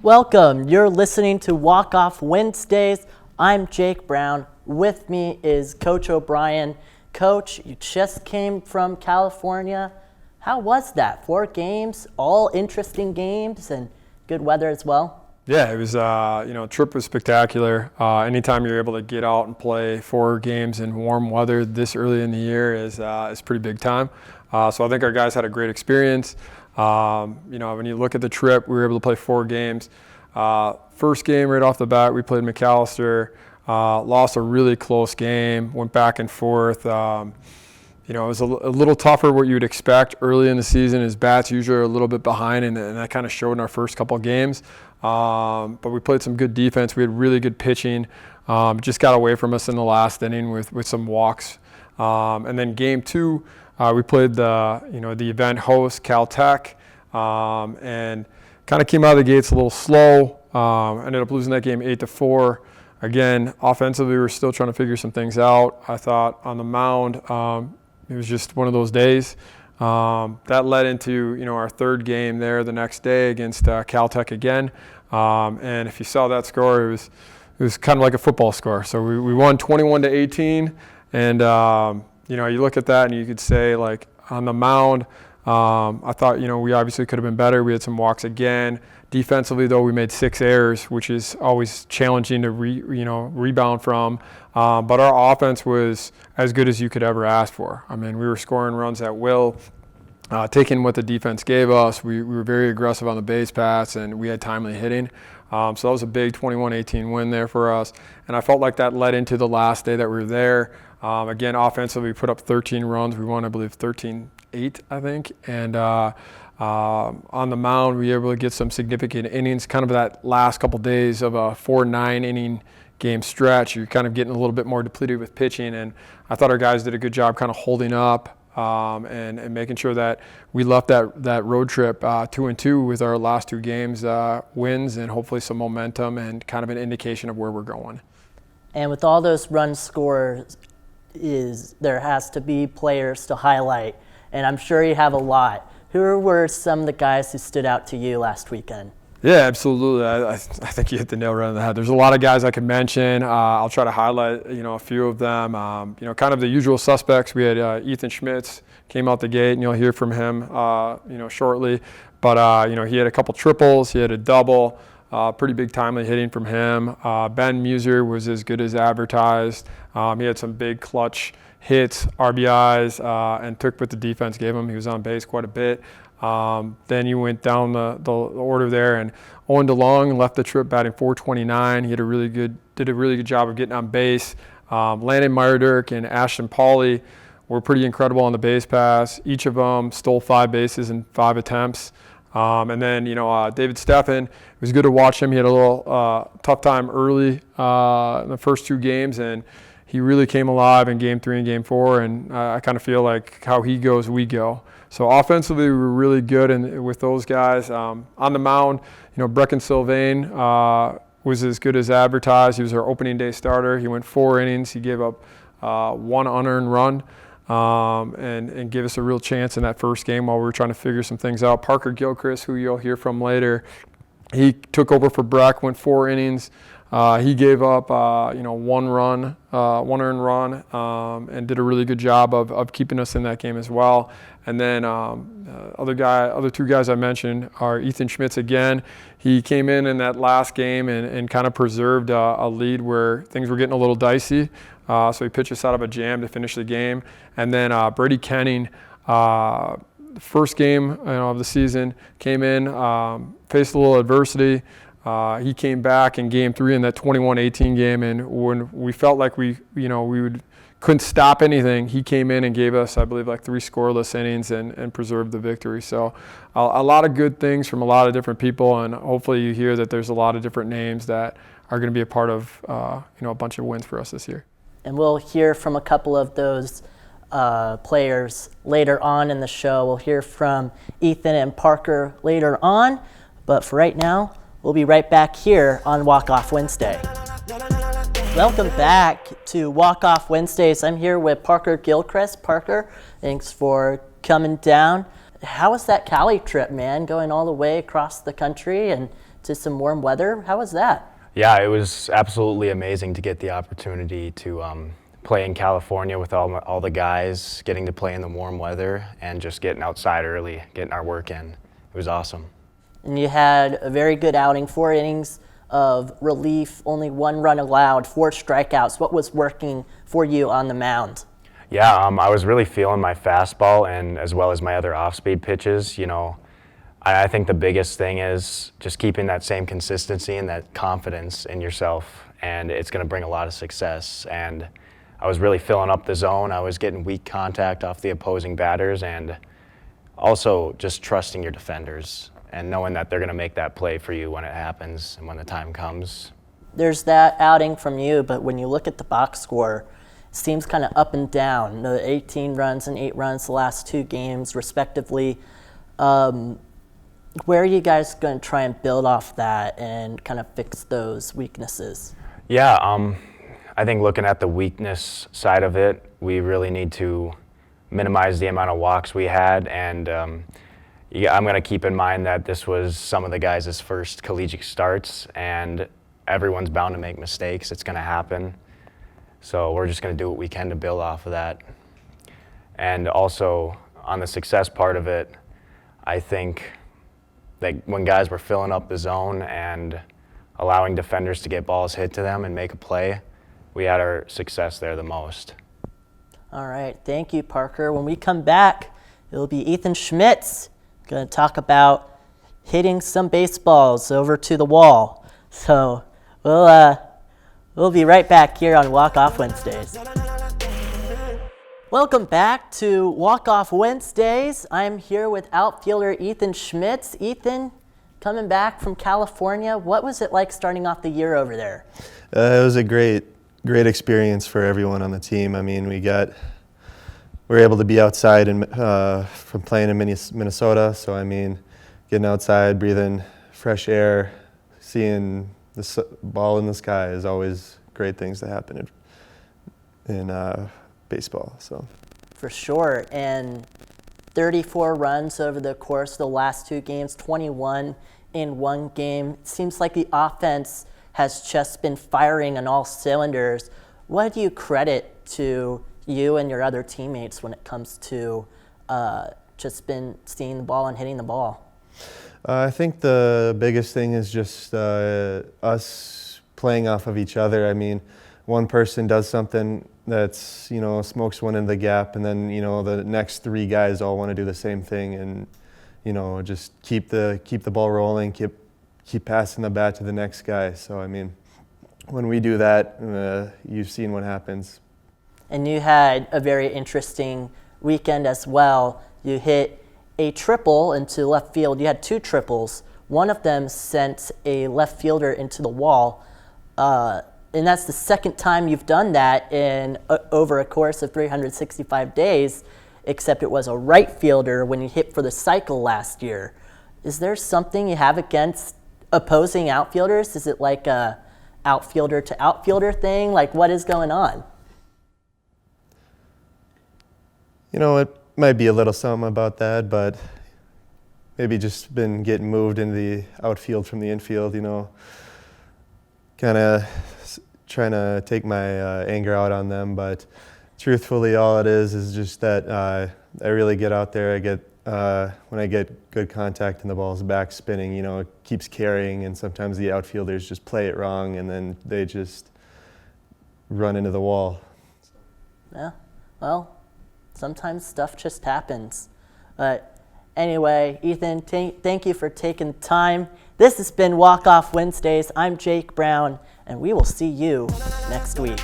Welcome. You're listening to Walk Off Wednesdays. I'm Jake Brown. With me is Coach O'Brien. Coach, you just came from California. How was that? 4 games, all interesting games, and good weather as well? Yeah, it was, trip was spectacular. Anytime you're able to get out and play 4 games in warm weather this early in the year is pretty big time. So I think our guys had a great experience. When you look at the trip, we were able to play 4 games. First game right off the bat, we played McAllister, lost a really close game, went back and forth. It was a little tougher what you would expect early in the season. His bats usually are a little bit behind, and that kind of showed in our first couple of games. But we played some good defense. We had really good pitching. Just got away from us in the last inning with some walks. And then game 2, we played the event host, Caltech, and kind of came out of the gates a little slow. Ended up losing that game 8-4. Again, offensively, we were still trying to figure some things out. I thought on the mound, it was just one of those days. That led into our 3rd game there the next day against Caltech again. And if you saw that score, it was kind of like a football score. So we won 21-18, and you look at that and you could say, like, on the mound, I thought we obviously could have been better. We had some walks again. Defensively, though, we made 6 errors, which is always challenging to rebound from. But our offense was as good as you could ever ask for. I mean, we were scoring runs at will, taking what the defense gave us. We were very aggressive on the base paths, and we had timely hitting. So that was a big 21-18 win there for us. And I felt like that led into the last day that we were there. Again, offensively, we put up 13 runs. We won, I believe, 13-8, I think. And on the mound, we were able to get some significant innings, kind of that last couple days of a 4-9 inning game stretch. You're kind of getting a little bit more depleted with pitching, and I thought our guys did a good job kind of holding up and making sure that we left that road trip 2-2 with our last 2 games wins, and hopefully some momentum and kind of an indication of where we're going. And with all those runs scored, there has to be players to highlight, and I'm sure you have a lot. Who were some of the guys who stood out to you last weekend? Yeah, absolutely. I think you hit the nail right on the head. There's a lot of guys I could mention. I'll try to highlight, a few of them. Kind of the usual suspects. We had Ethan Schmitz came out the gate, and you'll hear from him, shortly. But he had a couple triples. He had a double. Pretty big timely hitting from him. Ben Muser was as good as advertised. He had some big clutch hits, RBIs, and took what the defense gave him. He was on base quite a bit. Then you went down the order there, and Owen DeLong left the trip batting .429. He did a really good job of getting on base. Landon Meyerdirk and Ashton Pauley were pretty incredible on the base pass. Each of them stole 5 bases in 5 attempts. And then, David Steffen, it was good to watch him. He had a little tough time early in the first 2 games, and he really came alive in Game 3 and Game 4, and I kind of feel like how he goes, we go. So offensively, we were really good with those guys. On the mound, Brecken Sylvain was as good as advertised. He was our opening day starter. He went 4 innings. He gave up 1 unearned run and gave us a real chance in that first game while we were trying to figure some things out. Parker Gilchrist, who you'll hear from later, he took over for Breck, went 4 innings. He gave up, 1 run, 1 earned run, and did a really good job of keeping us in that game as well. And then other 2 guys I mentioned are Ethan Schmitz again. He came in that last game and kind of preserved a lead where things were getting a little dicey. So he pitched us out of a jam to finish the game. And then Brady Kenning, the first game of the season, came in, faced a little adversity. He came back in Game 3 in that 21-18 game, and when we felt like we couldn't stop anything, he came in and gave us, I believe, like 3 scoreless innings and preserved the victory. So a lot of good things from a lot of different people, and hopefully you hear that there's a lot of different names that are going to be a part of a bunch of wins for us this year. And we'll hear from a couple of those players later on in the show. We'll hear from Ethan and Parker later on, but for right now, we'll be right back here on Walk Off Wednesday. Welcome back to Walk Off Wednesdays. I'm here with Parker Gilchrist. Parker, thanks for coming down. How was that Cali trip, man? Going all the way across the country and to some warm weather. How was that? Yeah, it was absolutely amazing to get the opportunity to play in California with all the guys, getting to play in the warm weather and just getting outside early, getting our work in. It was awesome. And you had a very good outing, 4 innings of relief, only 1 run allowed, 4 strikeouts. What was working for you on the mound? Yeah, I was really feeling my fastball and as well as my other off-speed pitches. You know, I think the biggest thing is just keeping that same consistency and that confidence in yourself, and it's going to bring a lot of success. And I was really filling up the zone. I was getting weak contact off the opposing batters, and also just trusting your defenders and knowing that they're going to make that play for you when it happens and when the time comes. There's that outing from you, but when you look at the box score, it seems kind of up and down. The 18 runs and 8 runs the last 2 games, respectively. Where are you guys going to try and build off that and kind of fix those weaknesses? Yeah, I think looking at the weakness side of it, we really need to minimize the amount of walks we had, and I'm going to keep in mind that this was some of the guys' first collegiate starts, and everyone's bound to make mistakes. It's going to happen. So we're just going to do what we can to build off of that. And also, on the success part of it, I think that when guys were filling up the zone and allowing defenders to get balls hit to them and make a play, we had our success there the most. All right, thank you, Parker. When we come back, it'll be Ethan Schmitz going to talk about hitting some baseballs over to the wall. So we'll be right back here on Walk Off Wednesdays. Welcome back to Walk Off Wednesdays. I'm here with outfielder Ethan Schmitz. Ethan, coming back from California, what was it like starting off the year over there? It was a great experience for everyone on the team. I mean, we were able to be outside and from playing in Minnesota. So I mean, getting outside, breathing fresh air, seeing the ball in the sky is always great things to happen in baseball. So for sure. And 34 runs over the course of the last 2 games, 21 in 1 game. It seems like the offense has just been firing on all cylinders. What do you credit to you and your other teammates when it comes to just been seeing the ball and hitting the ball? I think the biggest thing is just us playing off of each other. I mean, one person does something that's, smokes one in the gap, and then, the next 3 guys all want to do the same thing, and, just keep the ball rolling, keep passing the bat to the next guy. So, I mean, when we do that, you've seen what happens. And you had a very interesting weekend as well. You hit a triple into left field. You had 2 triples. One of them sent a left fielder into the wall. And that's the second time you've done that in over a course of 365 days, except it was a right fielder when you hit for the cycle last year. Is there something you have against opposing outfielders? Is it like a outfielder to outfielder thing? Like, what is going on? It might be a little something about that, but maybe just been getting moved into the outfield from the infield, kind of trying to take my anger out on them. But truthfully, all it is just that I really get out there. When I get good contact and the ball's back spinning, it keeps carrying, and sometimes the outfielders just play it wrong, and then they just run into the wall. Yeah, well, sometimes stuff just happens. But anyway, Ethan, thank you for taking time. This has been Walk Off Wednesdays. I'm Jake Brown, and we will see you next week.